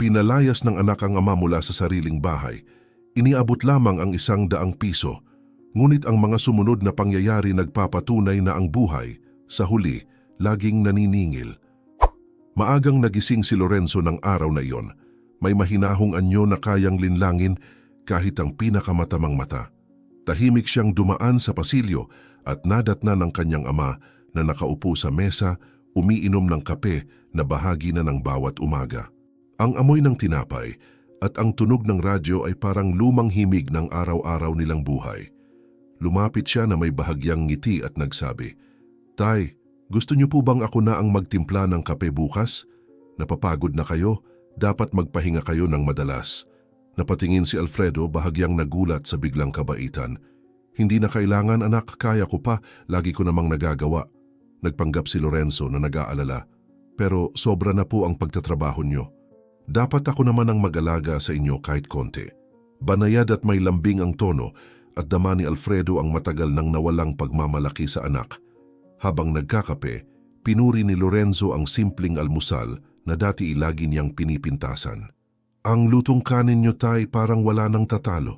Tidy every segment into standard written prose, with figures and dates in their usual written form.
Pinalayas ng anak ang ama mula sa sariling bahay. Iniabot lamang ang 100 piso. Ngunit ang mga sumunod na pangyayari nagpapatunay na ang buhay, sa huli, laging naniningil. Maagang nagising si Lorenzo ng araw na iyon. May mahinahong anyo na kayang linlangin kahit ang pinakamatamang mata. Tahimik siyang dumaan sa pasilyo at nadatna ng kanyang ama na nakaupo sa mesa, umiinom ng kape na bahagi na ng bawat umaga. Ang amoy ng tinapay at ang tunog ng radyo ay parang lumang himig ng araw-araw nilang buhay. Lumapit siya na may bahagyang ngiti at nagsabi, "Tay, gusto niyo po bang ako na ang magtimpla ng kape bukas? Napapagod na kayo, dapat magpahinga kayo ng madalas." Napatingin si Alfredo, bahagyang nagulat sa biglang kabaitan. "Hindi na kailangan anak, kaya ko pa, lagi ko namang nagagawa." Nagpanggap si Lorenzo na nag-aalala, "Pero sobra na po ang pagtatrabaho niyo. Dapat ako naman ang mag-alaga sa inyo kahit konti." Banayad at may lambing ang tono at dama ni Alfredo ang matagal nang nawalang pagmamalaki sa anak. Habang nagkakape, pinuri ni Lorenzo ang simpleng almusal na dati lagi niyang pinipintasan. "Ang lutong kanin niyo, tay, parang wala nang tatalo."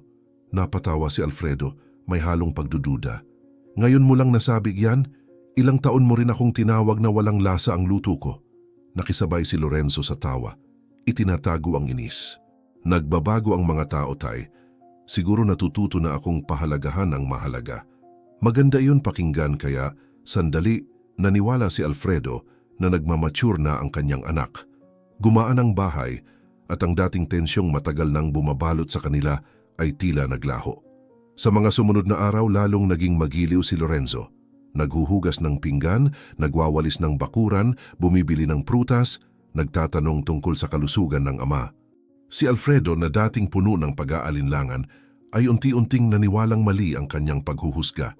Napatawa si Alfredo, may halong pagdududa. "Ngayon mo lang nasabi yan? Ilang taon mo rin akong tinawag na walang lasa ang luto ko." Nakisabay si Lorenzo sa tawa. Itinatago ang inis. "Nagbabago ang mga tao, tay. Siguro natututo na akong pahalagahan ang mahalaga." Maganda iyon pakinggan, kaya sandali naniwala si Alfredo na nagmamature na ang kanyang anak. Gumaan ang bahay at ang dating tensyong matagal nang bumabalot sa kanila ay tila naglaho. Sa mga sumunod na araw, lalong naging magiliw si Lorenzo. Naghuhugas ng pinggan, nagwawalis ng bakuran, bumibili ng prutas, nagtatanong tungkol sa kalusugan ng ama. Si Alfredo, na dating puno ng pag-aalinlangan, ay unti-unting naniwalang mali ang kanyang paghuhusga.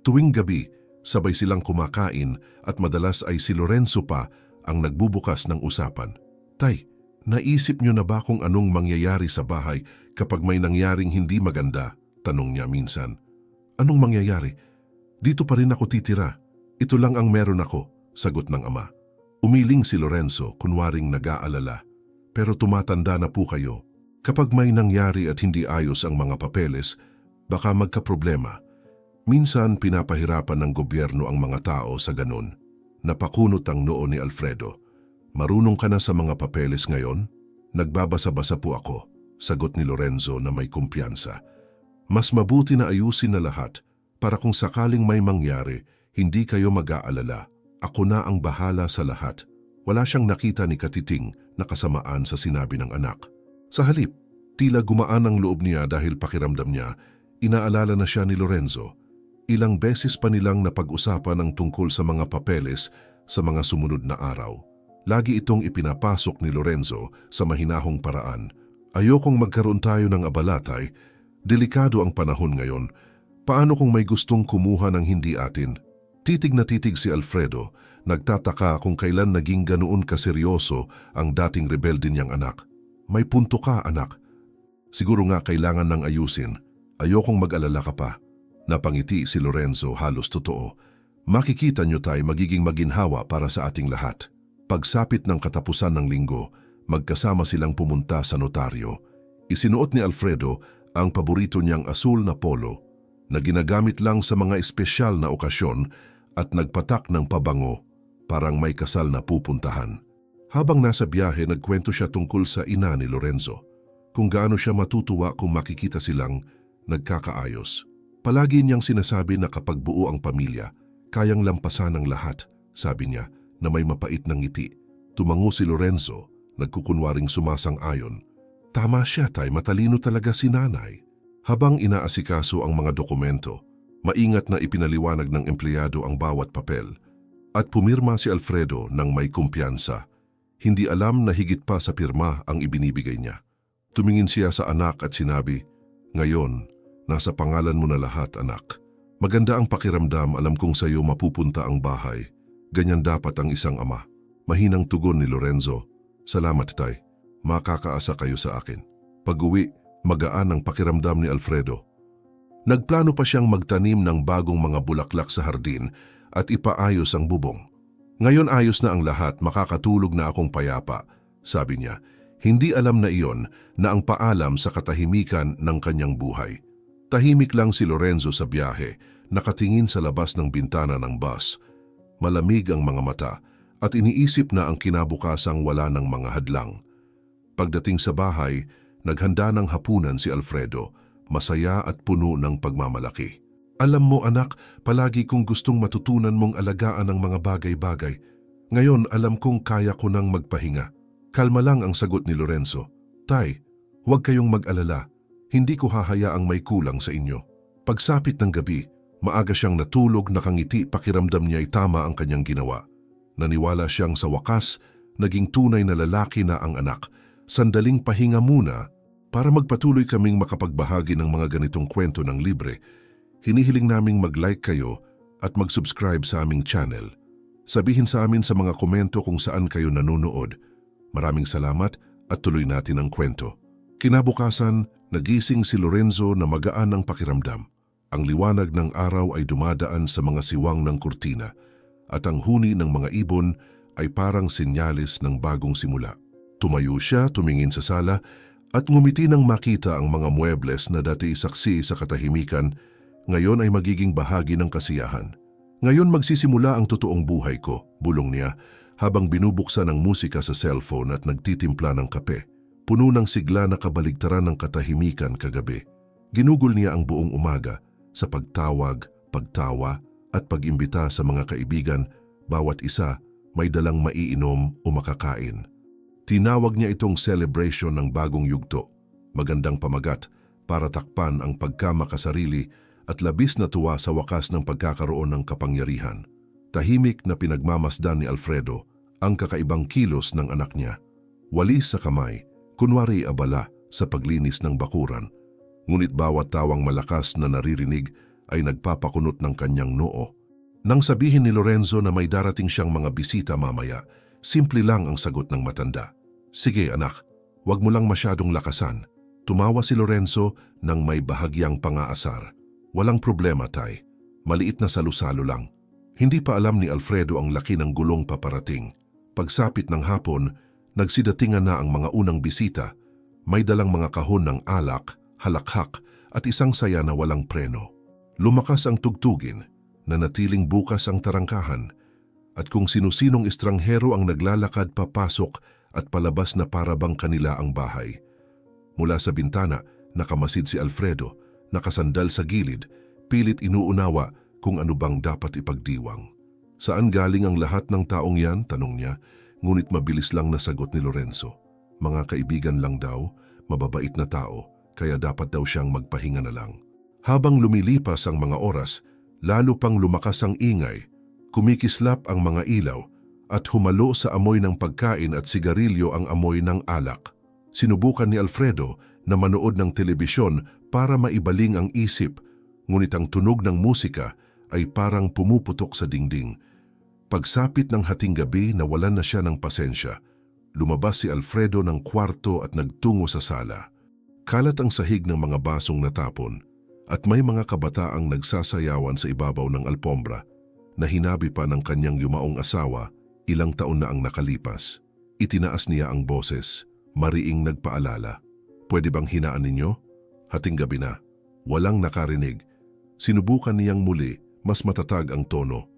Tuwing gabi, sabay silang kumakain at madalas ay si Lorenzo pa ang nagbubukas ng usapan. "Tay, naisip niyo na ba kung anong mangyayari sa bahay kapag may nangyaring hindi maganda?" tanong niya minsan. "Anong mangyayari? Dito pa rin ako titira. Ito lang ang meron ako," sagot ng ama. Umiling si Lorenzo, kunwaring nag-aalala. "Pero tumatanda na po kayo. Kapag may nangyari at hindi ayos ang mga papeles, baka magkaproblema. Minsan pinapahirapan ng gobyerno ang mga tao sa ganun." Napakunot ang noo ni Alfredo. "Marunong ka na sa mga papeles ngayon?" "Nagbabasa-basa po ako," sagot ni Lorenzo na may kumpiyansa. "Mas mabuti na ayusin na lahat para kung sakaling may mangyari, hindi kayo mag-aalala. Ako na ang bahala sa lahat." Wala siyang nakita ni Katiting na kasamaan sa sinabi ng anak. Sa halip, tila gumaan ang loob niya dahil pakiramdam niya, inaalala na siya ni Lorenzo. Ilang beses pa nilang napag-usapan ang tungkol sa mga papeles sa mga sumunod na araw. Lagi itong ipinapasok ni Lorenzo sa mahinahong paraan. "Ayokong magkaroon tayo ng abala, tay. Delikado ang panahon ngayon. Paano kung may gustong kumuha ng hindi atin?" Titig na titig si Alfredo, nagtataka kung kailan naging ganoon kaseryoso ang dating rebelde niyang anak. "May punto ka, anak. Siguro nga kailangan ng ayusin. Ayokong mag-alala ka pa." Napangiti si Lorenzo, halos totoo. "Makikita niyo, tay, magiging maginhawa para sa ating lahat." Pagsapit ng katapusan ng linggo, magkasama silang pumunta sa notaryo. Isinuot ni Alfredo ang paborito niyang asul na polo na ginagamit lang sa mga espesyal na okasyon at nagpatak ng pabango, parang may kasal na pupuntahan. Habang nasa biyahe, nagkwento siya tungkol sa ina ni Lorenzo, kung gaano siya matutuwa kung makikita silang nagkakaayos. Palagi niyang sinasabi na kapag buo ang pamilya, kayang lampasan ang lahat, sabi niya na may mapait ng ngiti. Tumango si Lorenzo, nagkukunwaring sumasang-ayon. "Tama siya, tay, matalino talaga si nanay." Habang inaasikaso ang mga dokumento, maingat na ipinaliwanag ng empleyado ang bawat papel at pumirma si Alfredo ng may kumpiyansa. Hindi alam na higit pa sa pirma ang ibinibigay niya. Tumingin siya sa anak at sinabi, "Ngayon, nasa pangalan mo na lahat, anak. Maganda ang pakiramdam, alam kong sa iyo mapupunta ang bahay. Ganyan dapat ang isang ama." Mahinang tugon ni Lorenzo, "Salamat, tay. Makakaasa kayo sa akin." Pag-uwi, magaan ang pakiramdam ni Alfredo. Nagplano pa siyang magtanim ng bagong mga bulaklak sa hardin at ipaayos ang bubong. "Ngayon ayos na ang lahat, makakatulog na akong payapa," sabi niya. Hindi alam na iyon na ang paalam sa katahimikan ng kanyang buhay. Tahimik lang si Lorenzo sa biyahe, nakatingin sa labas ng bintana ng bus. Malamig ang mga mata at iniisip na ang kinabukasang wala ng mga hadlang. Pagdating sa bahay, naghanda ng hapunan si Alfredo, masaya at puno ng pagmamalaki. Alam mo anak, palagi kong gustong matutunan mong alagaan ang mga bagay-bagay. Ngayon alam kong kaya ko nang magpahinga. Kalma lang ang sagot ni Lorenzo. Tay, huwag kayong mag-alala. Hindi ko hahayaang may kulang sa inyo. Pagsapit ng gabi, maaga siyang natulog, nakangiti, pakiramdam niya ay tama ang kanyang ginawa. Naniwala siyang sa wakas, naging tunay na lalaki na ang anak. Sandaling pahinga muna para magpatuloy kaming makapagbahagi ng mga ganitong kwento ng libre. Hinihiling naming mag-like kayo at mag-subscribe sa aming channel. Sabihin sa amin sa mga komento kung saan kayo nanonood. Maraming salamat at tuloy natin ang kwento. Kinabukasan, nagising si Lorenzo na magaan ang pakiramdam. Ang liwanag ng araw ay dumadaan sa mga siwang ng kurtina at ang huni ng mga ibon ay parang sinyalis ng bagong simula. Tumayo siya, tumingin sa sala at ngumiti nang makita ang mga muebles na dati saksi sa katahimikan, ngayon ay magiging bahagi ng kasiyahan. Ngayon magsisimula ang totoong buhay ko, bulong niya, habang binubuksan ang musika sa cellphone at nagtitimpla ng kape. Puno ng sigla na kabaligtaran ng katahimikan kagabi. Ginugol niya ang buong umaga sa pagtawag, pagtawa at pag-imbita sa mga kaibigan, bawat isa may dalang maiinom o makakain. Tinawag niya itong celebration ng bagong yugto, magandang pamagat para takpan ang pagkamakasarili at labis na tuwa sa wakas ng pagkakaroon ng kapangyarihan. Tahimik na pinagmamasdan ni Alfredo ang kakaibang kilos ng anak niya. Walis sa kamay, kunwari abala sa paglinis ng bakuran. Ngunit bawat tawang malakas na naririnig ay nagpapakunot ng kanyang noo. Nang sabihin ni Lorenzo na may darating siyang mga bisita mamaya, simple lang ang sagot ng matanda. Sige anak, wag mo lang masyadong lakasan. Tumawa si Lorenzo nang may bahagyang pangaasar. Walang problema tay, maliit na salusalo lang. Hindi pa alam ni Alfredo ang laki ng gulong paparating. Pagsapit ng hapon, nagsidatingan na ang mga unang bisita. May dalang mga kahon ng alak, halakhak at isang saya na walang preno. Lumakas ang tugtugin, nanatiling bukas ang tarangkahan, at kung sino-sinong estranghero ang naglalakad papasok at palabas na parabang kanila ang bahay. Mula sa bintana, nakamasid si Alfredo, nakasandal sa gilid, pilit inuunawa kung ano bang dapat ipagdiwang. Saan galing ang lahat ng taong yan? Tanong niya, ngunit mabilis lang nasagot ni Lorenzo. Mga kaibigan lang daw, mababait na tao, kaya dapat daw siyang magpahinga na lang. Habang lumilipas ang mga oras, lalo pang lumakas ang ingay, kumikislap ang mga ilaw at humalo sa amoy ng pagkain at sigarilyo ang amoy ng alak. Sinubukan ni Alfredo na manood ng telebisyon para maibaling ang isip, ngunit ang tunog ng musika ay parang pumuputok sa dingding. Pagsapit ng hating gabi, nawalan na siya ng pasensya. Lumabas si Alfredo ng kwarto at nagtungo sa sala. Kalat ang sahig ng mga basong natapon at may mga kabataang nagsasayawan sa ibabaw ng alpombra na hinabi pa ng kanyang yumaong asawa, ilang taon na ang nakalipas. Itinaas niya ang boses, mariing nagpaalala. Pwede bang hinaan ninyo? Hating gabi na. Walang nakarinig. Sinubukan niyang muli, mas matatag ang tono.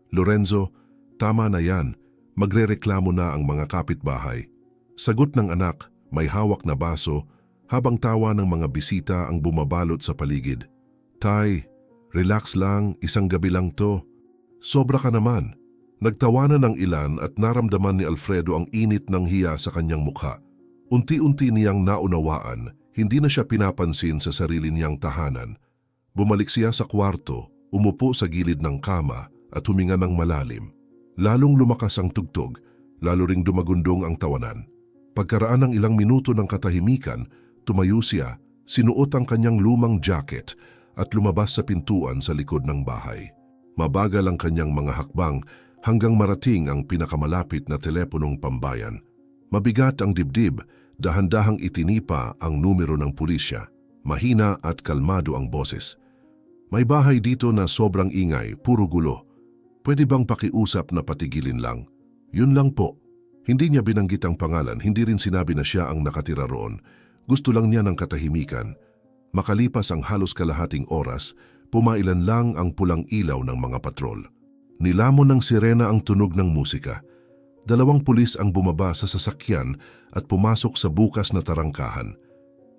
Lorenzo, tama na yan. Magrereklamo na ang mga kapitbahay. Sagot ng anak, may hawak na baso, habang tawa ng mga bisita ang bumabalot sa paligid. Tay, relax lang, isang gabi lang to. Sobra ka naman. Nagtawanan ng ilan at naramdaman ni Alfredo ang init ng hiya sa kanyang mukha. Unti-unti niyang naunawaan, hindi na siya pinapansin sa sarili niyang tahanan. Bumalik siya sa kwarto, umupo sa gilid ng kama at huminga ng malalim. Lalong lumakas ang tugtog, lalo ring dumagundong ang tawanan. Pagkaraan ng ilang minuto ng katahimikan, tumayo siya, sinuot ang kanyang lumang jacket at lumabas sa pintuan sa likod ng bahay. Mabagal ang kanyang mga hakbang hanggang marating ang pinakamalapit na teleponong pambayan. Mabigat ang dibdib, dahan-dahang itinipa ang numero ng pulisya. Mahina at kalmado ang boses. May bahay dito na sobrang ingay, puro gulo. Pwede bang pakiusap na patigilin lang? Yun lang po. Hindi niya binanggit ang pangalan, hindi rin sinabi na siya ang nakatira roon. Gusto lang niya ng katahimikan. Makalipas ang halos kalahating oras, pumailan lang ang pulang ilaw ng mga patrol. Nilamon ng sirena ang tunog ng musika. 2 pulis ang bumaba sa sasakyan at pumasok sa bukas na tarangkahan.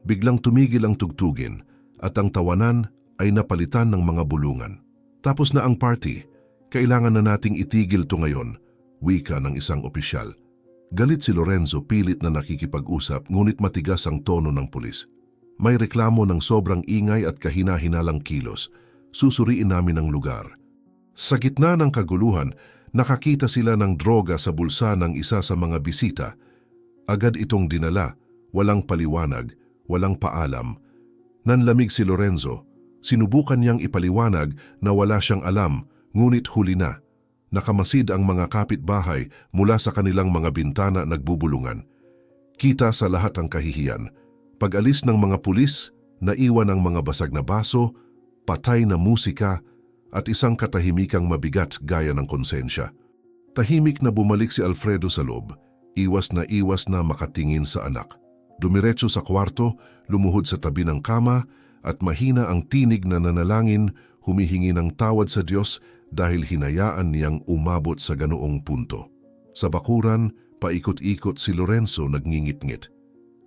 Biglang tumigil ang tugtugin at ang tawanan ay napalitan ng mga bulungan. Tapos na ang party. Kailangan na nating itigil to ngayon, wika ng isang opisyal. Galit si Lorenzo, pilit na nakikipag-usap, ngunit matigas ang tono ng pulis. May reklamo ng sobrang ingay at kahina-hinalang kilos. Susuriin namin ang lugar. Sa gitna ng kaguluhan, nakakita sila ng droga sa bulsa ng isa sa mga bisita. Agad itong dinala, walang paliwanag, walang paalam. Nanlamig si Lorenzo. Sinubukan niyang ipaliwanag na wala siyang alam, ngunit huli na. Nakamasid ang mga kapitbahay mula sa kanilang mga bintana nagbubulungan. Kita sa lahat ang kahihiyan. Pag-alis ng mga pulis, naiwan ang mga basag na baso, patay na musika, at isang katahimikang mabigat gaya ng konsensya. Tahimik na bumalik si Alfredo sa loob, iwas na makatingin sa anak. Dumiretso sa kwarto, lumuhod sa tabi ng kama, at mahina ang tinig na nanalangin, humihingi ng tawad sa Diyos dahil hinayaan niyang umabot sa ganoong punto. Sa bakuran, paikot-ikot si Lorenzo nagngingit-ngit.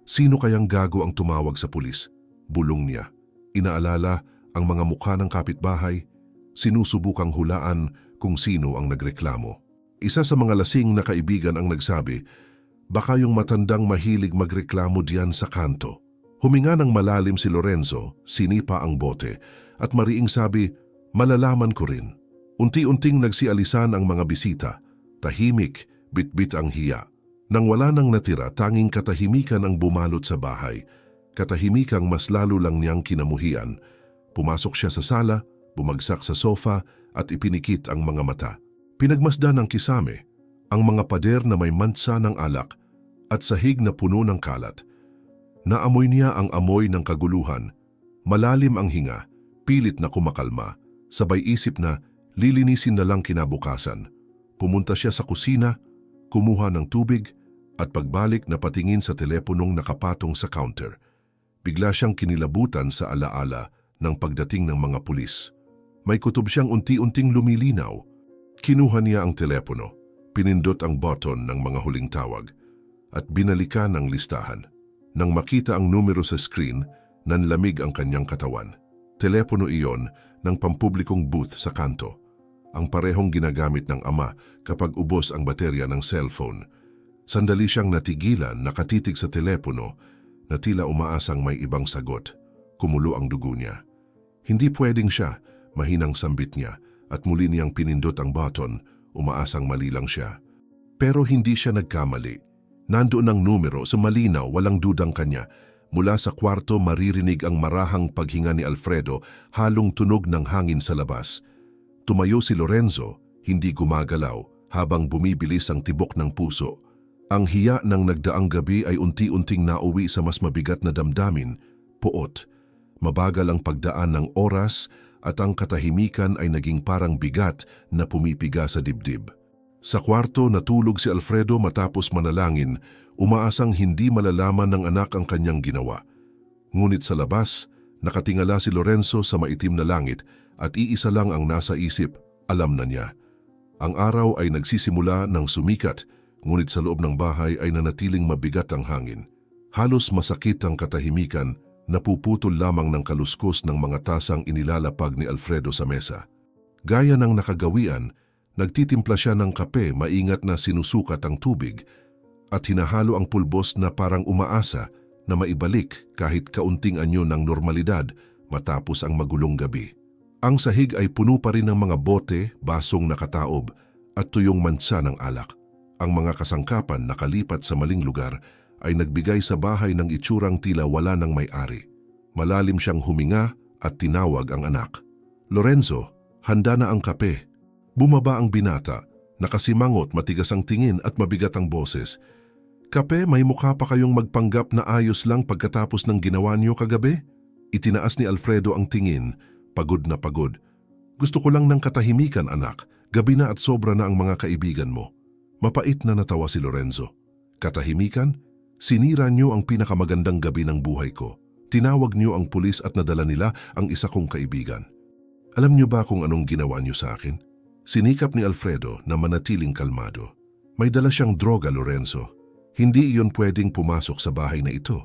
Sino kayang gago ang tumawag sa pulis? Bulong niya. Inaalala ang mga mukha ng kapitbahay, sinusubukang hulaan kung sino ang nagreklamo. Isa sa mga lasing na kaibigan ang nagsabi, baka yung matandang mahilig magreklamo diyan sa kanto. Huminga ng malalim si Lorenzo, sinipa ang bote, at mariing sabi, malalaman ko rin. Unti-unting nagsialisan ang mga bisita. Tahimik, bitbit ang hiya. Nang wala nang natira, tanging katahimikan ang bumalot sa bahay. Katahimikang mas lalo lang niyang kinamuhian. Pumasok siya sa sala, bumagsak sa sofa at ipinikit ang mga mata. Pinagmasdan ng kisame, ang mga pader na may mantsa ng alak at sahig na puno ng kalat. Naamoy niya ang amoy ng kaguluhan. Malalim ang hinga, pilit na kumakalma. Sabay isip na lilinisin na lang kinabukasan. Pumunta siya sa kusina, kumuha ng tubig, at pagbalik na patingin sa teleponong nakapatong sa counter. Bigla siyang kinilabutan sa alaala ng pagdating ng mga pulis. May kutob siyang unti-unting lumilinaw. Kinuha niya ang telepono, pinindot ang button ng mga huling tawag, at binalikan ang listahan. Nang makita ang numero sa screen, nanlamig ang kanyang katawan. Telepono iyon ng pampublikong booth sa kanto. Ang parehong ginagamit ng ama kapag ubos ang baterya ng cellphone. Sandali siyang natigilan, nakatitig sa telepono na tila umaasang may ibang sagot. Kumulo ang dugo niya. Hindi pwedeng siya, mahinang sambit niya, at muli niyang pinindot ang button, umaasang mali lang siya. Pero hindi siya nagkamali. Nandoon ang numero sa malinaw, walang dudang kanya. Mula sa kwarto maririnig ang marahang paghinga ni Alfredo, halong tunog ng hangin sa labas. Tumayo si Lorenzo, hindi gumagalaw, habang bumibilis ang tibok ng puso. Ang hiya ng nagdaang gabi ay unti-unting nauwi sa mas mabigat na damdamin, puot. Mabagal ang pagdaan ng oras at ang katahimikan ay naging parang bigat na pumipiga sa dibdib. Sa kwarto natulog si Alfredo matapos manalangin, umaasang hindi malalaman ng anak ang kanyang ginawa. Ngunit sa labas, nakatingala si Lorenzo sa maitim na langit at iisa lang ang nasa isip, alam na niya. Ang araw ay nagsisimula ng sumikat, ngunit sa loob ng bahay ay nanatiling mabigat ang hangin. Halos masakit ang katahimikan, napuputol lamang ng kaluskos ng mga tasang inilalapag ni Alfredo sa mesa. Gaya ng nakagawian, nagtitimpla siya ng kape, maingat na sinusukat ang tubig, at hinahalo ang pulbos na parang umaasa na maibalik kahit kaunting anyo ng normalidad matapos ang magulong gabi. Ang sahig ay puno pa rin ng mga bote, basong nakataob, at tuyong mansa ng alak. Ang mga kasangkapan nakalipat sa maling lugar ay nagbigay sa bahay ng itsurang tila wala ng may-ari. Malalim siyang huminga at tinawag ang anak. Lorenzo, handa na ang kape. Bumaba ang binata, nakasimangot, matigas ang tingin at mabigat ang boses. Kape, may mukha pa kayong magpanggap na ayos lang pagkatapos ng ginawa niyo kagabi? Itinaas ni Alfredo ang tingin, pagod na pagod. Gusto ko lang ng katahimikan, anak. Gabi na at sobra na ang mga kaibigan mo. Mapait na natawa si Lorenzo. Katahimikan, sinira niyo ang pinakamagandang gabi ng buhay ko. Tinawag niyo ang pulis at nadala nila ang isa kong kaibigan. Alam niyo ba kung anong ginawa niyo sa akin? Sinikap ni Alfredo na manatiling kalmado. May dala siyang droga, Lorenzo. Hindi iyon pwedeng pumasok sa bahay na ito.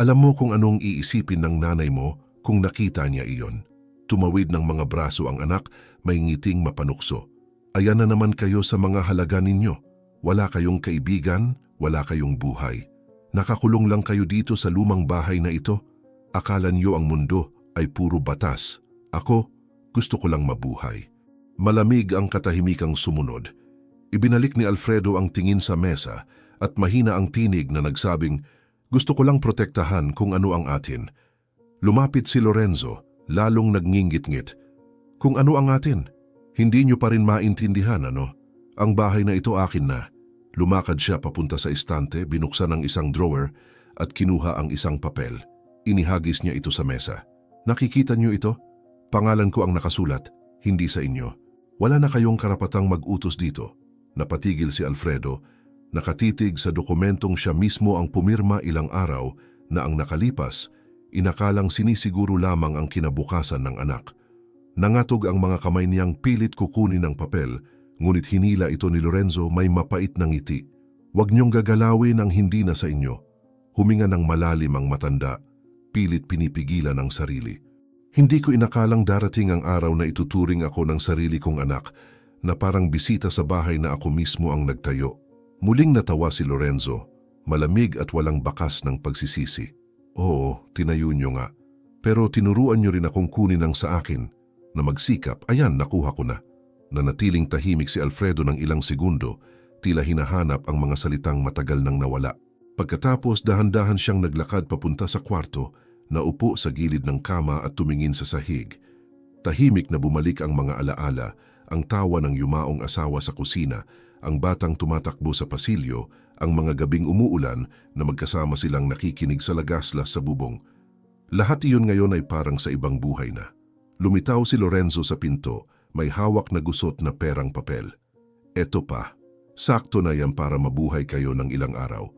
Alam mo kung anong iisipin ng nanay mo kung nakita niya iyon. Tumawid ng mga braso ang anak, may ngiting mapanukso. Ayan na naman kayo sa mga halaga ninyo. Wala kayong kaibigan, wala kayong buhay. Nakakulong lang kayo dito sa lumang bahay na ito. Akala niyo ang mundo ay puro batas. Ako, gusto ko lang mabuhay. Malamig ang katahimikang sumunod. Ibinalik ni Alfredo ang tingin sa mesa at mahina ang tinig na nagsabing, gusto ko lang protektahan kung ano ang atin. Lumapit si Lorenzo, lalong nagngingit-ngit. Kung ano ang atin? Hindi niyo pa rin maintindihan, ano? Ang bahay na ito akin na. Lumakad siya papunta sa istante, binuksan ang isang drawer at kinuha ang isang papel. Inihagis niya ito sa mesa. Nakikita niyo ito? Pangalan ko ang nakasulat, hindi sa inyo. Wala na kayong karapatang mag-utos dito. Napatigil si Alfredo, nakatitig sa dokumentong siya mismo ang pumirma ilang araw na ang nakalipas, inakalang sinisiguro lamang ang kinabukasan ng anak. Nangatog ang mga kamay niyang pilit kukunin ang papel, ngunit hinila ito ni Lorenzo may mapait na ngiti. Huwag niyong gagalawin ang hindi na sa inyo. Huminga ng malalim ang matanda, pilit pinipigilan ang sarili. Hindi ko inakalang darating ang araw na ituturing ako ng sarili kong anak na parang bisita sa bahay na ako mismo ang nagtayo. Muling natawa si Lorenzo, malamig at walang bakas ng pagsisisi. Oo, tinayo niyo nga. Pero tinuruan niyo rin akong kunin ang sa akin na magsikap. Ayan, nakuha ko na. Nanatiling tahimik si Alfredo ng ilang segundo, tila hinahanap ang mga salitang matagal nang nawala. Pagkatapos dahan-dahan siyang naglakad papunta sa kwarto, naupo sa gilid ng kama at tumingin sa sahig. Tahimik na bumalik ang mga alaala, ang tawa ng yumaong asawa sa kusina, ang batang tumatakbo sa pasilyo, ang mga gabing umuulan na magkasama silang nakikinig sa lagaslas sa bubong. Lahat iyon ngayon ay parang sa ibang buhay na. Lumitaw si Lorenzo sa pinto, may hawak na gusot na perang papel. Eto pa, sakto na yan para mabuhay kayo ng ilang araw.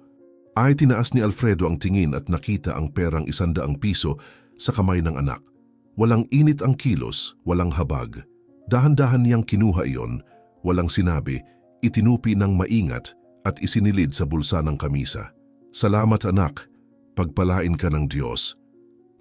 Ay tinaas ni Alfredo ang tingin at nakita ang perang 100 piso sa kamay ng anak. Walang init ang kilos, walang habag. Dahan-dahan niyang kinuha iyon, walang sinabi, itinupi ng maingat at isinilid sa bulsa ng kamisa. Salamat anak, pagpalain ka ng Diyos.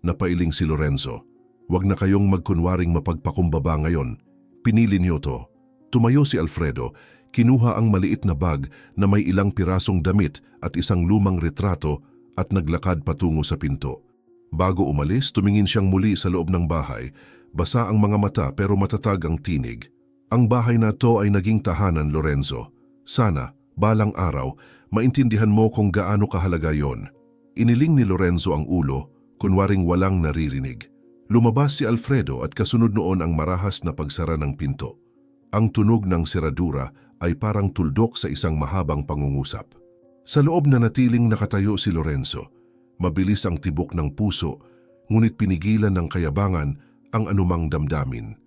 Napailing si Lorenzo. Huwag na kayong magkunwaring mapagpakumbaba ngayon. Pinili niyo to. Tumayo si Alfredo, kinuha ang maliit na bag na may ilang pirasong damit at isang lumang retrato at naglakad patungo sa pinto. Bago umalis, tumingin siyang muli sa loob ng bahay. Basa ang mga mata pero matatag ang tinig. Ang bahay na to ay naging tahanan, Lorenzo. Sana, balang araw, maintindihan mo kung gaano kahalaga yon. Iniling ni Lorenzo ang ulo, kunwaring walang naririnig. Lumabas si Alfredo at kasunod noon ang marahas na pagsara ng pinto. Ang tunog ng seradura ay parang tuldok sa isang mahabang pangungusap. Sa loob na natiling nakatayo si Lorenzo. Mabilis ang tibok ng puso, ngunit pinigilan ng kayabangan ang anumang damdamin.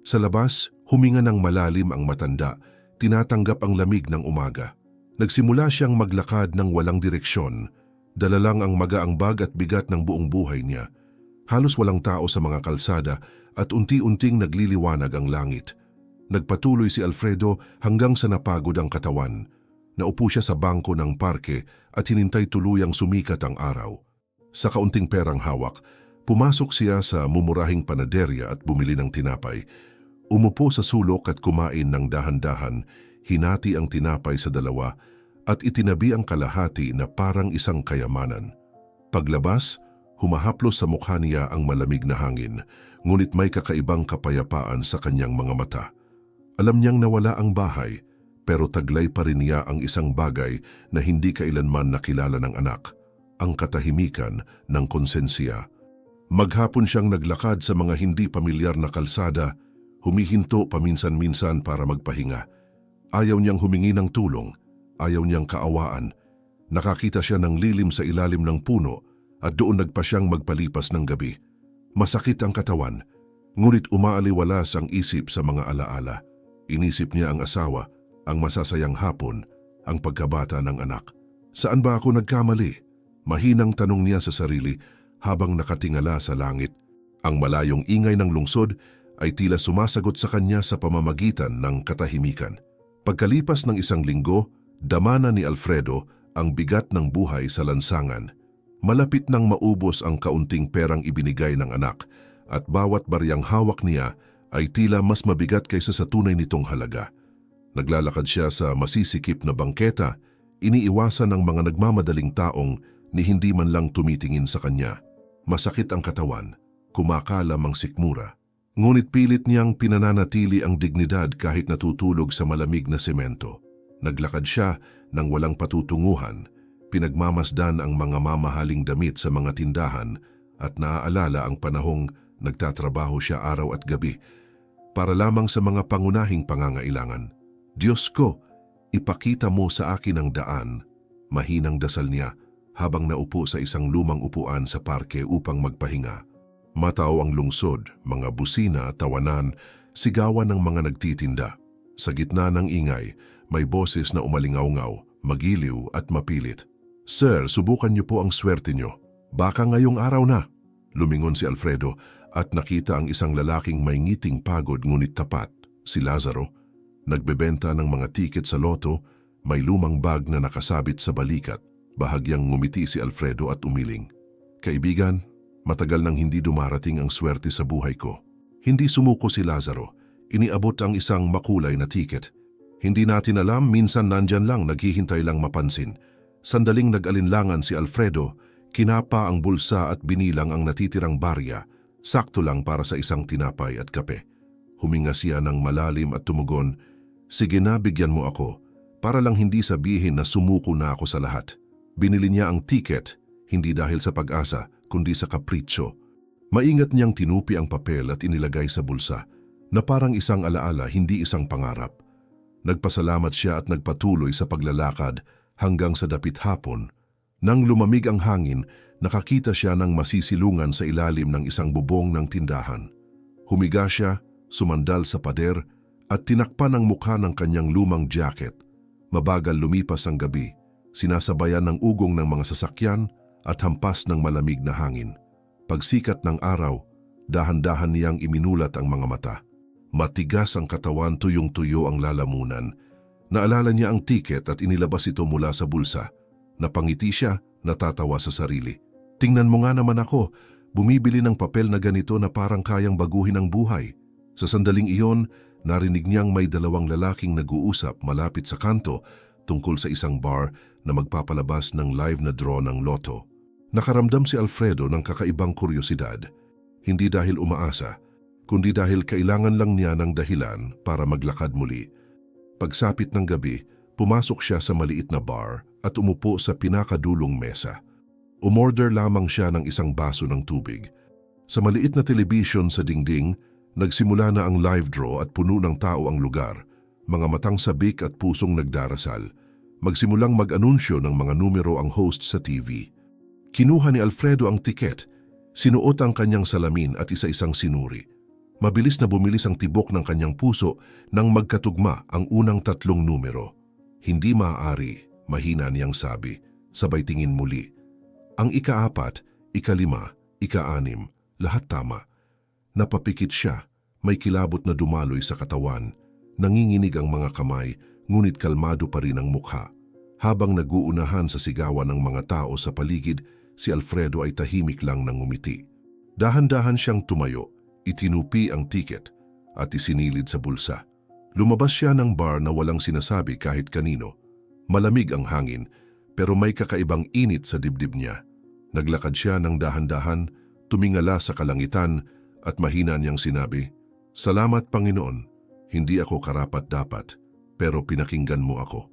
Sa labas, huminga ng malalim ang matanda, tinatanggap ang lamig ng umaga. Nagsimula siyang maglakad ng walang direksyon, dala lang ang magaang bag at bigat ng buong buhay niya. Halos walang tao sa mga kalsada at unti-unting nagliliwanag ang langit. Nagpatuloy si Alfredo hanggang sa napagod ang katawan. Naupo siya sa bangko ng parke at hinintay tuluyang sumikat ang araw. Sa kaunting perang hawak, pumasok siya sa mumurahing panaderya at bumili ng tinapay. Umupo sa sulok at kumain ng dahan-dahan, hinati ang tinapay sa dalawa at itinabi ang kalahati na parang isang kayamanan. Paglabas, humahaplos sa mukha niya ang malamig na hangin, ngunit may kakaibang kapayapaan sa kanyang mga mata. Alam niyang nawala ang bahay, pero taglay pa rin niya ang isang bagay na hindi kailanman nakilala ng anak, ang katahimikan ng konsensya. Maghapon siyang naglakad sa mga hindi pamilyar na kalsada, humihinto paminsan-minsan para magpahinga. Ayaw niyang humingi ng tulong, ayaw niyang kaawaan. Nakakita siya ng lilim sa ilalim ng puno at doon nagpa siyang magpalipas ng gabi. Masakit ang katawan, ngunit umaaliwalas ang isip sa mga alaala. Inisip niya ang asawa, ang masasayang hapon ang pagkabata ng anak. Saan ba ako nagkamali? Mahinang tanong niya sa sarili habang nakatingala sa langit. Ang malayong ingay ng lungsod ay tila sumasagot sa kanya sa pamamagitan ng katahimikan. Pagkalipas ng isang linggo, damana ni Alfredo ang bigat ng buhay sa lansangan. Malapit nang maubos ang kaunting perang ibinigay ng anak at bawat baryang hawak niya ay tila mas mabigat kaysa sa tunay nitong halaga. Naglalakad siya sa masisikip na bangketa, iniiwasan ng mga nagmamadaling taong ni hindi man lang tumitingin sa kanya. Masakit ang katawan, kumakalam ang sikmura. Ngunit pilit niyang pinananatili ang dignidad kahit natutulog sa malamig na semento. Naglakad siya ng walang patutunguhan, pinagmamasdan ang mga mamahaling damit sa mga tindahan at naaalala ang panahong nagtatrabaho siya araw at gabi para lamang sa mga pangunahing pangangailangan. Diyos ko, ipakita mo sa akin ang daan, mahinang dasal niya habang naupo sa isang lumang upuan sa parke upang magpahinga. Matao ang lungsod, mga busina, tawanan, sigawan ng mga nagtitinda. Sa gitna ng ingay, may boses na umalingaw-ngaw, magiliw at mapilit. Sir, subukan niyo po ang swerte niyo. Baka ngayong araw na. Lumingon si Alfredo at nakita ang isang lalaking may ngiting pagod ngunit tapat, si Lazaro. Nagbebenta ng mga tiket sa loto, may lumang bag na nakasabit sa balikat. Bahagyang ngumiti si Alfredo at umiling. Kaibigan, matagal nang hindi dumarating ang swerte sa buhay ko. Hindi sumuko si Lazaro. Iniabot ang isang makulay na tiket. Hindi natin alam, minsan nandyan lang, naghihintay lang mapansin. Sandaling nag-alinlangan si Alfredo, kinapa ang bulsa at binilang ang natitirang barya, sakto lang para sa isang tinapay at kape. Huminga siya ng malalim at tumugon, "Sige na, bigyan mo ako," para lang hindi sabihin na sumuko na ako sa lahat. Binili niya ang tiket, hindi dahil sa pag-asa, kundi sa kapritsyo. Maingat niyang tinupi ang papel at inilagay sa bulsa, na parang isang alaala, hindi isang pangarap. Nagpasalamat siya at nagpatuloy sa paglalakad hanggang sa dapit hapon. Nang lumamig ang hangin, nakakita siya ng masisilungan sa ilalim ng isang bubong ng tindahan. Humiga siya, sumandal sa pader, at tinakpan ang mukha ng kanyang lumang jacket. Mabagal lumipas ang gabi, sinasabayan ng ugong ng mga sasakyan at hampas ng malamig na hangin. Pagsikat ng araw, dahan-dahan niyang iminulat ang mga mata. Matigas ang katawan, tuyong-tuyo ang lalamunan. Naalala niya ang tiket at inilabas ito mula sa bulsa. Napangiti siya, natatawa sa sarili. Tingnan mo nga naman ako, bumibili ng papel na ganito na parang kayang baguhin ang buhay. Sa sandaling iyon, narinig niyang may dalawang lalaking nag-uusap malapit sa kanto tungkol sa isang bar na magpapalabas ng live na draw ng loto. Nakaramdam si Alfredo ng kakaibang kuryosidad. Hindi dahil umaasa, kundi dahil kailangan lang niya ng dahilan para maglakad muli. Pagsapit ng gabi, pumasok siya sa maliit na bar at umupo sa pinakadulong mesa. Umorder lamang siya ng isang baso ng tubig. Sa maliit na telebisyon sa dingding, nagsimula na ang live draw at puno ng tao ang lugar, mga matang sabik at pusong nagdarasal. Magsimulang mag-anunsyo ng mga numero ang host sa TV. Kinuha ni Alfredo ang tiket, sinuot ang kanyang salamin at isa-isang sinuri. Mabilis na bumilis ang tibok ng kanyang puso nang magkatugma ang unang tatlong numero. Hindi maaari, mahina niyang sabi, sabay tingin muli. Ang ika-4, ika-5, ika-6, lahat tama. Napapikit siya, may kilabot na dumaloy sa katawan, nanginginig ang mga kamay, ngunit kalmado pa rin ang mukha. Habang naguunahan sa sigawan ng mga tao sa paligid, si Alfredo ay tahimik lang nang ngumiti. Dahan-dahan siyang tumayo, itinupi ang tiket at isinilid sa bulsa. Lumabas siya ng bar na walang sinasabi kahit kanino. Malamig ang hangin, pero may kakaibang init sa dibdib niya. Naglakad siya ng dahan-dahan, tumingala sa kalangitan at mahina niyang sinabi, "Salamat Panginoon, hindi ako karapat-dapat, pero pinakinggan mo ako."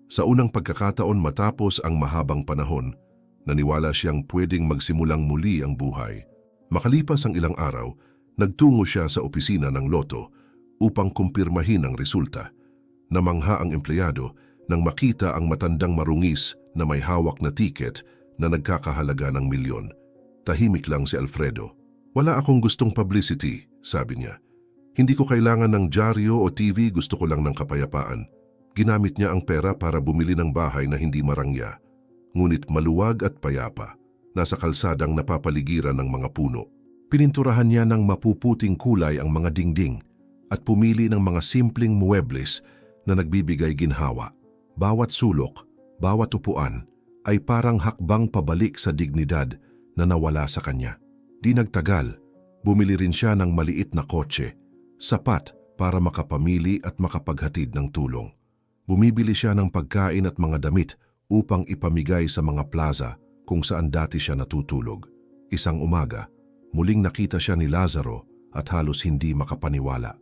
Sa unang pagkakataon matapos ang mahabang panahon, naniwala siyang pwedeng magsimulang muli ang buhay. Makalipas ang ilang araw, nagtungo siya sa opisina ng loto upang kumpirmahin ang resulta. Namangha ang empleyado nang makita ang matandang marungis na may hawak na tiket na nagkakahalaga ng milyon. Tahimik lang si Alfredo. "Wala akong gustong publicity," sabi niya. "Hindi ko kailangan ng dyaryo o TV, gusto ko lang ng kapayapaan." Ginamit niya ang pera para bumili ng bahay na hindi marangya, ngunit maluwag at payapa, nasa kalsadang napapaligiran ng mga puno. Pininturahan niya ng mapuputing kulay ang mga dingding at pumili ng mga simpleng muebles na nagbibigay ginhawa. Bawat sulok, bawat upuan ay parang hakbang pabalik sa dignidad na nawala sa kanya. Di nagtagal, bumili rin siya ng maliit na kotse, sapat para makapamili at makapaghatid ng tulong. Bumibili siya ng pagkain at mga damit upang ipamigay sa mga plaza kung saan dati siya natutulog. Isang umaga, muling nakita siya ni Lazaro at halos hindi makapaniwala.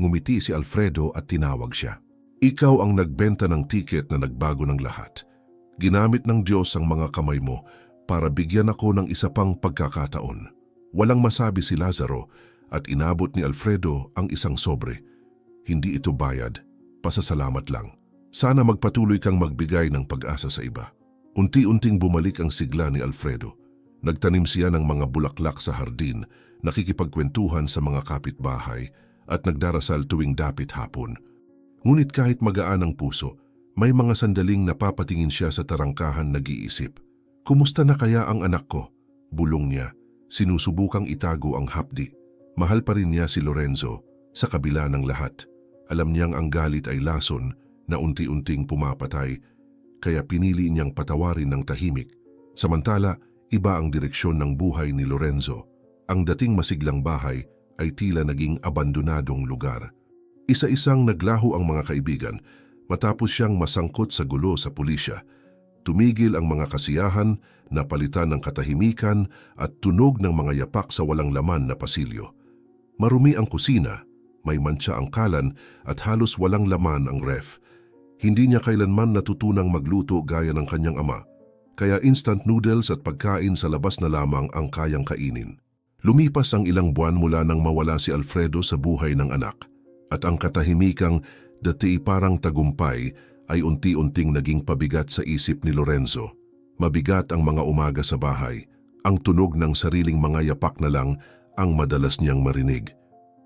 Ngumiti si Alfredo at tinawag siya. Ikaw ang nagbenta ng tiket na nagbago ng lahat. Ginamit ng Diyos ang mga kamay mo para bigyan ako ng isa pang pagkakataon. Walang masabi si Lazaro at inabot ni Alfredo ang isang sobre. Hindi ito bayad, pasasalamat lang. Sana magpatuloy kang magbigay ng pag-asa sa iba. Unti-unting bumalik ang sigla ni Alfredo. Nagtanim siya ng mga bulaklak sa hardin, nakikipagkwentuhan sa mga kapitbahay at nagdarasal tuwing dapit hapon. Ngunit kahit magaan ang puso, may mga sandaling napapatingin siya sa tarangkahan nag-iisip. Kumusta na kaya ang anak ko? Bulong niya. Sinusubukang itago ang hapdi. Mahal pa rin niya si Lorenzo sa kabila ng lahat. Alam niyang ang galit ay lason na unti-unting pumapatay, kaya pinili niyang patawarin ng tahimik. Samantala, iba ang direksyon ng buhay ni Lorenzo. Ang dating masiglang bahay ay tila naging abandonadong lugar. Isa-isang naglaho ang mga kaibigan matapos siyang masangkot sa gulo sa pulisya. Tumigil ang mga kasiyahan, napalitan ng katahimikan at tunog ng mga yapak sa walang laman na pasilyo. Marumi ang kusina, may mantsa ang kalan at halos walang laman ang ref. Hindi niya kailanman natutunang magluto gaya ng kanyang ama, kaya instant noodles at pagkain sa labas na lamang ang kayang kainin. Lumipas ang ilang buwan mula nang mawala si Alfredo sa buhay ng anak, at ang katahimikang dati parang tagumpay ay unti-unting naging pabigat sa isip ni Lorenzo. Mabigat ang mga umaga sa bahay, ang tunog ng sariling mga yapak na lang ang madalas niyang marinig.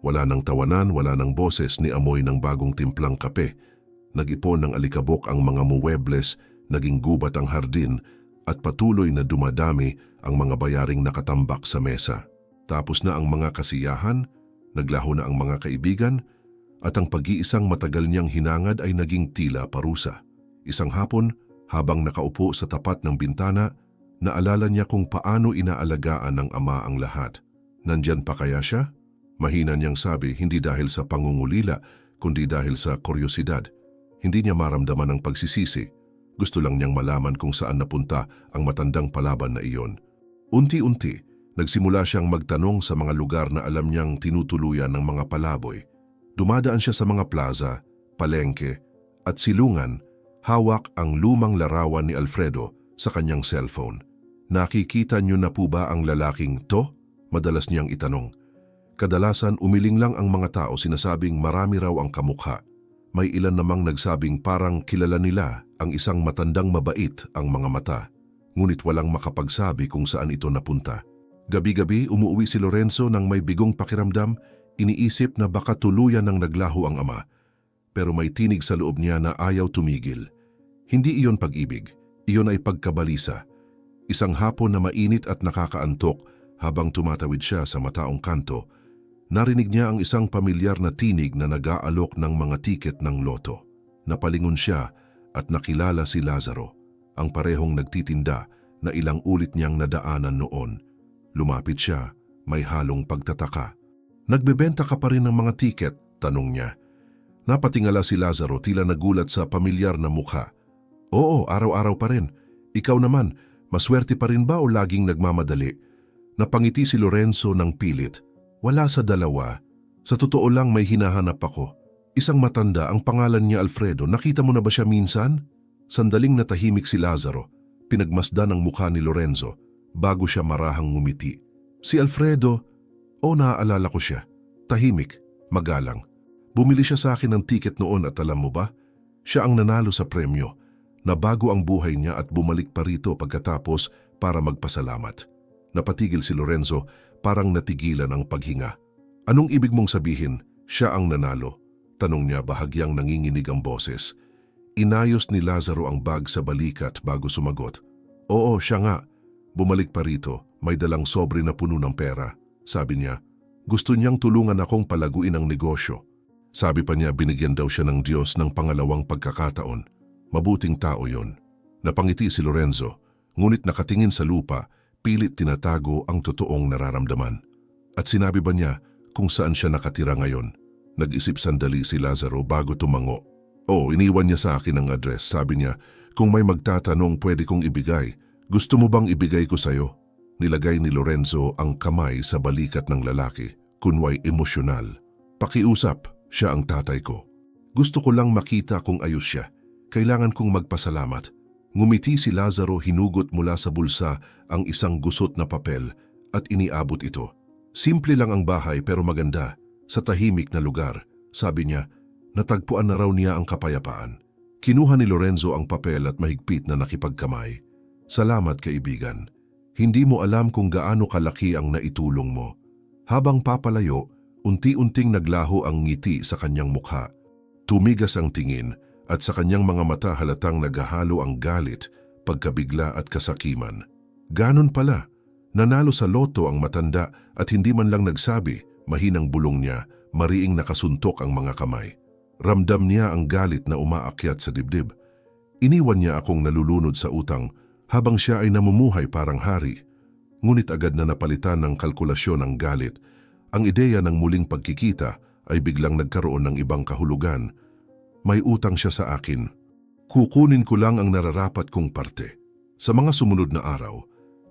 Wala nang tawanan, wala nang boses ni amoy ng bagong timplang kape. Nag-ipon ng alikabok ang mga muebles, naging gubat ang hardin at patuloy na dumadami ang mga bayaring nakatambak sa mesa. Tapos na ang mga kasiyahan, naglaho na ang mga kaibigan, at ang pag-iisang matagal niyang hinangad ay naging tila parusa. Isang hapon, habang nakaupo sa tapat ng bintana, naalala niya kung paano inaalagaan ng ama ang lahat. Nandyan pa kaya siya? Mahina niyang sabi, hindi dahil sa pangungulila, kundi dahil sa kuryosidad. Hindi niya maramdaman ang pagsisisi. Gusto lang niyang malaman kung saan napunta ang matandang palaban na iyon. Unti-unti, nagsimula siyang magtanong sa mga lugar na alam niyang tinutuluyan ng mga palaboy. Dumadaan siya sa mga plaza, palengke, at silungan, hawak ang lumang larawan ni Alfredo sa kanyang cellphone. Nakikita niyo na po ba ang lalaking to? Madalas niyang itanong. Kadalasan umiling lang ang mga tao, sinasabing marami raw ang kamukha. May ilan namang nagsabing parang kilala nila ang isang matandang mabait ang mga mata, ngunit walang makapagsabi kung saan ito napunta. Gabi-gabi umuwi si Lorenzo nang may bigong pakiramdam, iniisip na baka tuluyan ng naglaho ang ama. Pero may tinig sa loob niya na ayaw tumigil. Hindi iyon pag-ibig, iyon ay pagkabalisa. Isang hapon na mainit at nakakaantok habang tumatawid siya sa mataong kanto, narinig niya ang isang pamilyar na tinig na nag-aalok ng mga tiket ng loto. Napalingon siya at nakilala si Lazaro, ang parehong nagtitinda na ilang ulit niyang nadaanan noon. Lumapit siya, may halong pagtataka. Nagbebenta ka pa rin ng mga tiket? Tanong niya. Napatingala si Lazaro, tila nagulat sa pamilyar na mukha. Oo, araw-araw pa rin. Ikaw naman, maswerte pa rin ba o laging nagmamadali? Napangiti si Lorenzo ng pilit. Wala sa dalawa. Sa totoo lang may hinahanap ako. Isang matanda, ang pangalan niya Alfredo. Nakita mo na ba siya minsan? Sandaling natahimik si Lazaro. Pinagmasdan ang mukha ni Lorenzo bago siya marahang ngumiti. Si Alfredo, naaalala ko siya. Tahimik, magalang. Bumili siya sa akin ng tiket noon at alam mo ba? Siya ang nanalo sa premyo. Nabago ang buhay niya at bumalik pa rito pagkatapos para magpasalamat. Napatigil si Lorenzo, parang natigilan ang paghinga. Anong ibig mong sabihin, siya ang nanalo? Tanong niya, bahagyang nanginginig ang boses. Inayos ni Lazaro ang bag sa balikat bago sumagot. Oo, siya nga. Bumalik pa rito, may dalang sobre na puno ng pera. Sabi niya, gusto niyang tulungan akong palaguin ang negosyo. Sabi pa niya binigyan daw siya ng Diyos ng pangalawang pagkakataon. Mabuting tao yon. Napangiti si Lorenzo, ngunit nakatingin sa lupa, pilit tinatago ang totoong nararamdaman. At sinabi ba niya kung saan siya nakatira ngayon? Nag-isip sandali si Lazaro bago tumango. Oo, iniwan niya sa akin ang address. Sabi niya, kung may magtatanong pwede kong ibigay. Gusto mo bang ibigay ko sa'yo? Nilagay ni Lorenzo ang kamay sa balikat ng lalaki, kunway emosyonal. Pakiusap, siya ang tatay ko. Gusto ko lang makita kung ayos siya. Kailangan kong magpasalamat. Ngumiti si Lazaro, hinugot mula sa bulsa ang isang gusot na papel at iniabot ito. Simple lang ang bahay pero maganda, sa tahimik na lugar. Sabi niya, natagpuan na raw niya ang kapayapaan. Kinuha ni Lorenzo ang papel at mahigpit na nakipagkamay. Salamat kaibigan. Hindi mo alam kung gaano kalaki ang naitulong mo. Habang papalayo, unti-unting naglaho ang ngiti sa kanyang mukha. Tumigas ang tingin at sa kanyang mga mata halatang naghahalo ang galit, pagkabigla at kasakiman. Ganon pala, nanalo sa loto ang matanda at hindi man lang nagsabi, mahinang bulong niya, mariing nakasuntok ang mga kamay. Ramdam niya ang galit na umaakyat sa dibdib. Iniwan niya akong nalulunod sa utang habang siya ay namumuhay parang hari. Ngunit agad na napalitan ng kalkulasyon ang galit. Ang ideya ng muling pagkikita ay biglang nagkaroon ng ibang kahulugan. May utang siya sa akin. Kukunin ko lang ang nararapat kong parte. Sa mga sumunod na araw,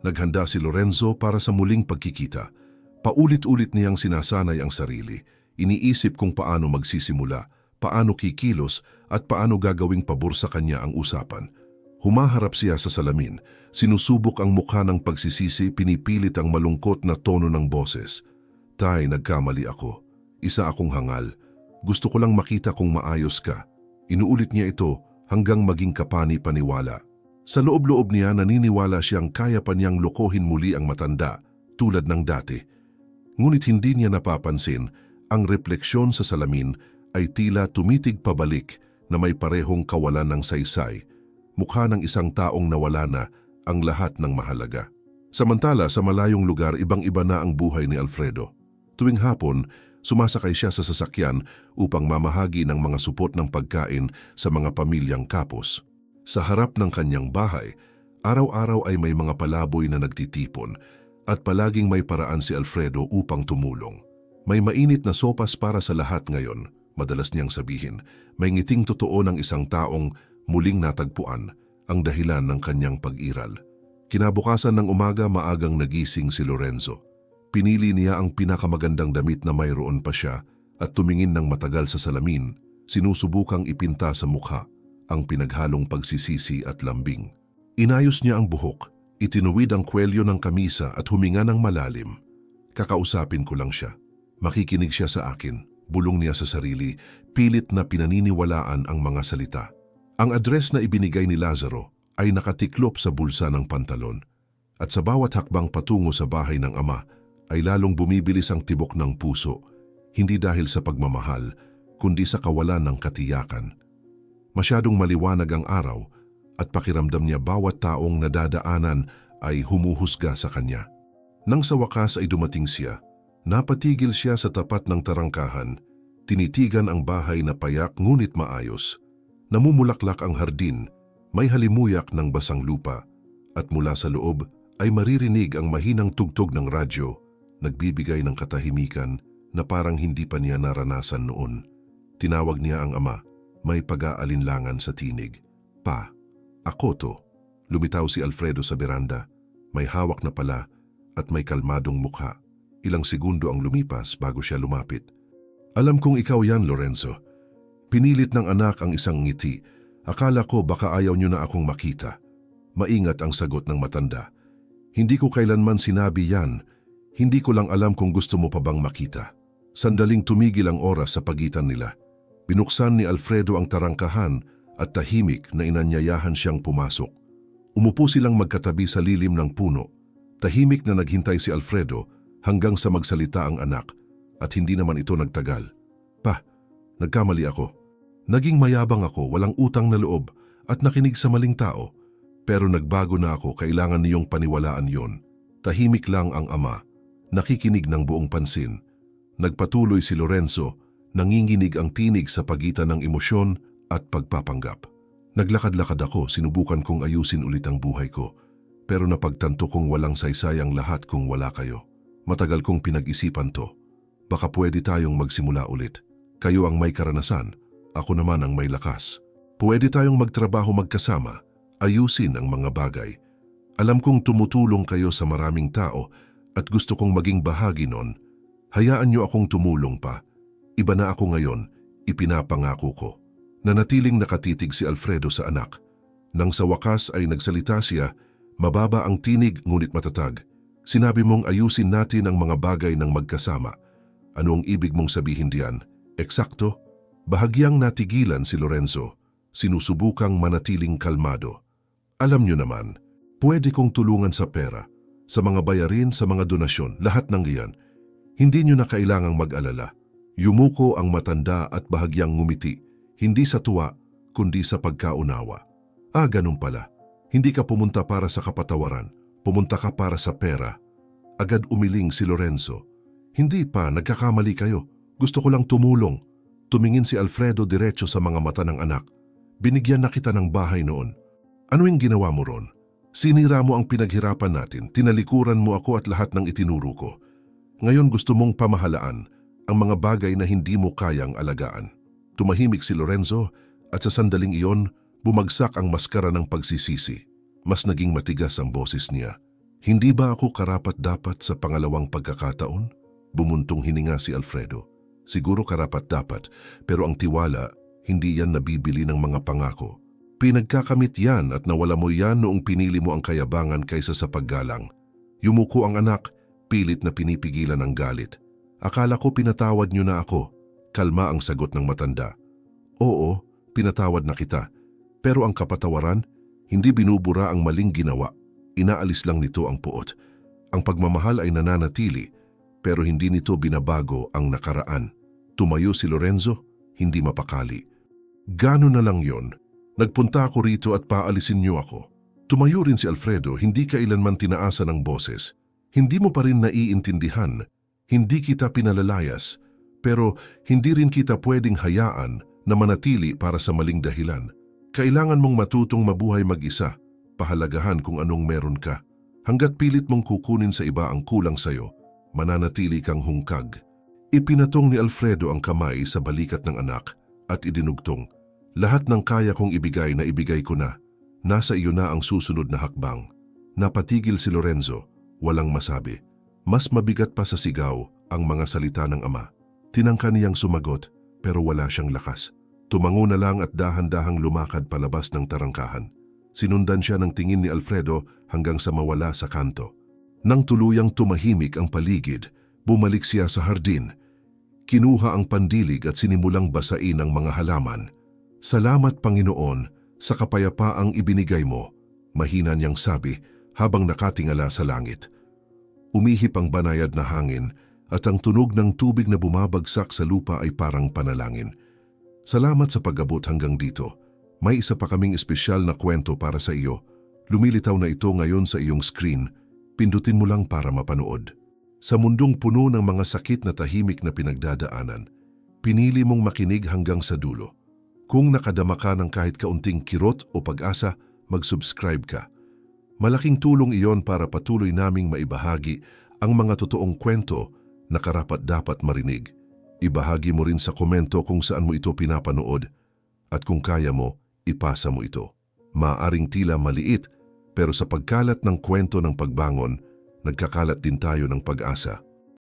naghanda si Lorenzo para sa muling pagkikita. Paulit-ulit niyang sinasanay ang sarili. Iniisip kung paano magsisimula, paano kikilos at paano gagawing pabor sa kanya ang usapan. Humaharap siya sa salamin, sinusubok ang mukha ng pagsisisi, pinipilit ang malungkot na tono ng boses. Tay, nagkamali ako. Isa akong hangal. Gusto ko lang makita kung maayos ka. Inuulit niya ito hanggang maging kapani-paniwala. Sa loob-loob niya naniniwala siyang kaya pa niyang lokohin muli ang matanda tulad ng dati. Ngunit hindi niya napapansin ang refleksyon sa salamin ay tila tumitig pabalik na may parehong kawalan ng saysay. Mukha ng isang taong nawala na ang lahat ng mahalaga. Samantala sa malayong lugar ibang-iba na ang buhay ni Alfredo. Tuwing hapon, sumasakay siya sa sasakyan upang mamahagi ng mga supot ng pagkain sa mga pamilyang kapos. Sa harap ng kanyang bahay, araw-araw ay may mga palaboy na nagtitipon at palaging may paraan si Alfredo upang tumulong. May mainit na sopas para sa lahat ngayon, madalas niyang sabihin. May ngiting totoo ng isang taong muling natagpuan ang dahilan ng kanyang pag-iral. Kinabukasan ng umaga maagang nagising si Lorenzo. Pinili niya ang pinakamagandang damit na mayroon pa siya at tumingin ng matagal sa salamin, sinusubukang ipinta sa mukha ang pinaghalong pagsisisi at lambing. Inayos niya ang buhok, itinuwid ang kwelyo ng kamisa at huminga ng malalim. Kakausapin ko lang siya. Makikinig siya sa akin, bulong niya sa sarili, pilit na pinaniniwalaan ang mga salita. Ang address na ibinigay ni Lazaro ay nakatiklop sa bulsa ng pantalon at sa bawat hakbang patungo sa bahay ng ama ay lalong bumibilis ang tibok ng puso, hindi dahil sa pagmamahal, kundi sa kawalan ng katiyakan. Masyadong maliwanag ang araw at pakiramdam niya bawat taong nadadaanan ay humuhusga sa kanya. Nang sa wakas ay dumating siya, napatigil siya sa tapat ng tarangkahan, tinitigan ang bahay na payak ngunit maayos. Namumulaklak ang hardin, may halimuyak ng basang lupa, at mula sa loob ay maririnig ang mahinang tugtog ng radyo, nagbibigay ng katahimikan na parang hindi pa niya naranasan noon. Tinawag niya ang ama, may pag-aalinlangan sa tinig. Pa, ako to. Lumitaw si Alfredo sa beranda, may hawak na pala at may kalmadong mukha. Ilang segundo ang lumipas bago siya lumapit. Alam kong ikaw yan, Lorenzo. Pinilit ng anak ang isang ngiti. Akala ko baka ayaw niyo na akong makita. Maingat ang sagot ng matanda. Hindi ko kailanman sinabi yan. Hindi ko lang alam kung gusto mo pa bang makita. Sandaling tumigil ang oras sa pagitan nila. Binuksan ni Alfredo ang tarangkahan at tahimik na inanyayahan siyang pumasok. Umupo silang magkatabi sa lilim ng puno. Tahimik na naghintay si Alfredo hanggang sa magsalita ang anak at hindi naman ito nagtagal. Pa, nagkamali ako. Naging mayabang ako, walang utang na loob at nakinig sa maling tao. Pero nagbago na ako, kailangan niyong paniwalaan yon. Tahimik lang ang ama, nakikinig ng buong pansin. Nagpatuloy si Lorenzo, nanginginig ang tinig sa pagitan ng emosyon at pagpapanggap. Naglakad-lakad ako, sinubukan kong ayusin ulit ang buhay ko. Pero napagtanto kong walang saysay ang lahat kung wala kayo. Matagal kong pinag-isipan to. Baka pwede tayong magsimula ulit. Kayo ang may karanasan, ako naman ang may lakas. Pwede tayong magtrabaho magkasama, ayusin ang mga bagay. Alam kong tumutulong kayo sa maraming tao at gusto kong maging bahagi nun. Hayaan niyo akong tumulong pa. Iba na ako ngayon, ipinapangako ko. Nanatiling nakatitig si Alfredo sa anak. Nang sa wakas ay nagsalita siya, mababa ang tinig ngunit matatag. Sinabi mong ayusin natin ang mga bagay ng magkasama. Ano ang ibig mong sabihin diyan? Eksakto? Bahagyang natigilan si Lorenzo, sinusubukang manatiling kalmado. Alam niyo naman, pwede kong tulungan sa pera, sa mga bayarin, sa mga donasyon, lahat ng iyan. Hindi niyo na kailangang mag-alala. Yumuko ang matanda at bahagyang ngumiti, hindi sa tuwa, kundi sa pagkaunawa. Ganun pala. Hindi ka pumunta para sa kapatawaran, pumunta ka para sa pera. Agad umiling si Lorenzo. Hindi pa, nagkakamali kayo. Gusto ko lang tumulong. Tumingin si Alfredo diretso sa mga mata ng anak. Binigyan na kita ng bahay noon. Ano yung ginawa mo ron? Sinira mo ang pinaghirapan natin, tinalikuran mo ako at lahat ng itinuro ko. Ngayon gusto mong pamahalaan ang mga bagay na hindi mo kayang alagaan. Tumahimik si Lorenzo at sa sandaling iyon, bumagsak ang maskara ng pagsisisi. Mas naging matigas ang boses niya. Hindi ba ako karapat-dapat sa pangalawang pagkakataon? Bumuntong hininga si Alfredo. Siguro karapat-dapat, pero ang tiwala, hindi yan nabibili ng mga pangako. Pinagkakamit yan at nawala mo yan noong pinili mo ang kayabangan kaysa sa paggalang. Yumuko ang anak, pilit na pinipigilan ang galit. Akala ko pinatawad niyo na ako. Kalma ang sagot ng matanda. Oo, pinatawad na kita. Pero ang kapatawaran, hindi binubura ang maling ginawa. Inaalis lang nito ang puot. Ang pagmamahal ay nananatili, pero hindi nito binabago ang nakaraan. Tumayo si Lorenzo, hindi mapakali. Gano'n na lang yon. Nagpunta ako rito at paalisin niyo ako. Tumayo rin si Alfredo, hindi kailanman tinaasan ng boses. Hindi mo pa rin naiintindihan. Hindi kita pinalalayas, pero hindi rin kita pwedeng hayaan na manatili para sa maling dahilan. Kailangan mong matutong mabuhay mag-isa, pahalagahan kung anong meron ka. Hanggat pilit mong kukunin sa iba ang kulang sa'yo, mananatili kang hungkag. Ipinatong ni Alfredo ang kamay sa balikat ng anak at idinugtong. Lahat ng kaya kong ibigay na ibigay ko na. Nasa iyo na ang susunod na hakbang. Napatigil si Lorenzo, walang masabi. Mas mabigat pa sa sigaw ang mga salita ng ama. Tinangka niyang sumagot pero wala siyang lakas. Tumango na lang at dahan-dahang lumakad palabas ng tarangkahan. Sinundan siya ng tingin ni Alfredo hanggang sa mawala sa kanto. Nang tuluyang tumahimik ang paligid, bumalik siya sa hardin. Kinuha ang pandilig at sinimulang basain ang mga halaman. Salamat Panginoon sa kapayapaang ibinigay mo, mahina niyang sabi habang nakatingala sa langit. Umihip ang banayad na hangin at ang tunog ng tubig na bumabagsak sa lupa ay parang panalangin. Salamat sa pag-abot hanggang dito. May isa pa kaming espesyal na kwento para sa iyo. Lumilitaw na ito ngayon sa iyong screen. Pindutin mo lang para mapanood. Sa mundong puno ng mga sakit na tahimik na pinagdadaanan, pinili mong makinig hanggang sa dulo. Kung nakadama ka ng kahit kaunting kirot o pag-asa, mag-subscribe ka. Malaking tulong iyon para patuloy naming maibahagi ang mga totoong kwento na karapat-dapat marinig. Ibahagi mo rin sa komento kung saan mo ito pinapanood at kung kaya mo, ipasa mo ito. Maaring tila maliit, pero sa pagkalat ng kwento ng pagbangon, nagkakalat din tayo ng pag-asa.